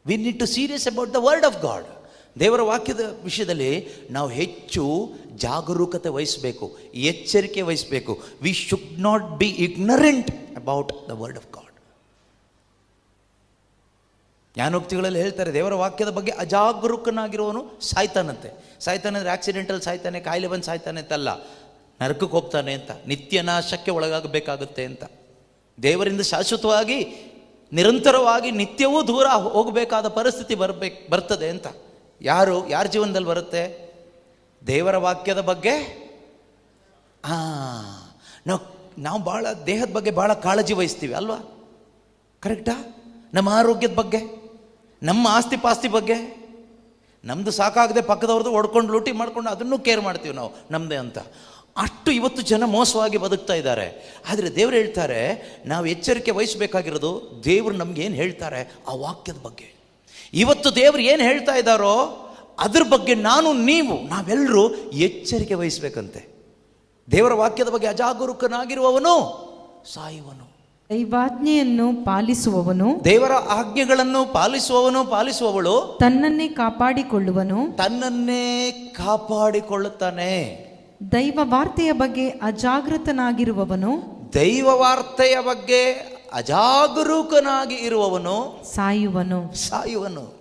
V need to serious about the word of God. ದೇವರ ವಾಕ್ಯದ ವಿಷಯದಲ್ಲಿ ನಾವು ಹೆಚ್ಚು ಜಾಗರೂಕತೆ ವಹಿಸಬೇಕು, ಎಚ್ಚರಿಕೆ ವಹಿಸಬೇಕು. We should not be ignorant about the word of God. ಜ್ಞಾನೋಕ್ತಿಗಳಲ್ಲಿ ಹೇಳ್ತಾರೆ, ದೇವರ ವಾಕ್ಯದ ಬಗ್ಗೆ ಅಜಾಗರೂಕನಾಗಿರುವವನು ಸಾಯ್ತಾನಂತೆ. ಸಾಯ್ತಾನಂದ್ರೆ ಆಕ್ಸಿಡೆಂಟಲ್ ಸಾಯ್ತಾನೆ, ಕಾಯಿಲೆ ಬಂದು ಸಾಯ್ತಾನೆ ಅಂತಲ್ಲ, ನರಕಕ್ಕೆ ಹೋಗ್ತಾನೆ ಅಂತ, ನಿತ್ಯ ನಾಶಕ್ಕೆ ಒಳಗಾಗಬೇಕಾಗುತ್ತೆ ಅಂತ. ದೇವರಿಂದ ಶಾಶ್ವತವಾಗಿ ನಿರಂತರವಾಗಿ ನಿತ್ಯವೂ ದೂರ ಹೋಗಬೇಕಾದ ಪರಿಸ್ಥಿತಿ ಬರ್ತದೆ ಅಂತ. ಯಾರ ಜೀವನದಲ್ಲಿ ಬರುತ್ತೆ? ದೇವರ ವಾಕ್ಯದ ಬಗ್ಗೆ ನಾವು ಭಾಳ ದೇಹದ ಬಗ್ಗೆ ಭಾಳ ಕಾಳಜಿ ವಹಿಸ್ತೀವಿ ಅಲ್ವಾ? ಕರೆಕ್ಟಾ? ನಮ್ಮ ಆರೋಗ್ಯದ ಬಗ್ಗೆ, ನಮ್ಮ ಆಸ್ತಿ ಪಾಸ್ತಿ ಬಗ್ಗೆ, ನಮ್ಮದು ಸಾಕಾಗದೆ ಪಕ್ಕದವ್ರದ್ದು ಹೊಡ್ಕೊಂಡು ಲೂಟಿ ಮಾಡ್ಕೊಂಡು ಅದನ್ನು ಕೇರ್ ಮಾಡ್ತೀವಿ ನಾವು ನಮ್ಮದೇ ಅಂತ. ಅಷ್ಟು ಇವತ್ತು ಜನ ಮೋಸವಾಗಿ ಬದುಕ್ತಾ ಇದ್ದಾರೆ. ಆದರೆ ದೇವರು ಹೇಳ್ತಾರೆ, ನಾವು ಎಚ್ಚರಿಕೆ ವಹಿಸಬೇಕಾಗಿರೋದು ದೇವರು ನಮ್ಗೆ ಏನು ಹೇಳ್ತಾರೆ ಆ ವಾಕ್ಯದ ಬಗ್ಗೆ. ಇವತ್ತು ದೇವರು ಏನು ಹೇಳ್ತಾ ಇದ್ದಾರೋ ಅದ್ರ ಬಗ್ಗೆ ನಾವೆಲ್ಲರೂ ಎಚ್ಚರಿಕೆ ವಹಿಸಬೇಕಂತೆ. ದೇವರ ವಾಕ್ಯದ ಬಗ್ಗೆ ಅಜಾಗರೂಕನಾಗಿರುವವನು ಸಾಯುವನು. ದೈವಾಜ್ಞೆಯನ್ನು ಪಾಲಿಸುವವನು, ದೇವರ ಆಜ್ಞೆಗಳನ್ನು ಪಾಲಿಸುವವಳು ತನ್ನನ್ನೇ ಕಾಪಾಡಿಕೊಳ್ಳುತ್ತಾನೆ. ದೈವ ವಾರ್ತೆಯ ಬಗ್ಗೆ ಅಜಾಗೃತನಾಗಿರುವವನು, ದೈವ ವಾರ್ತೆಯ ಬಗ್ಗೆ ಅಜಾಗರೂಕನಾಗಿ ಇರುವವನು ಸಾಯುವನು.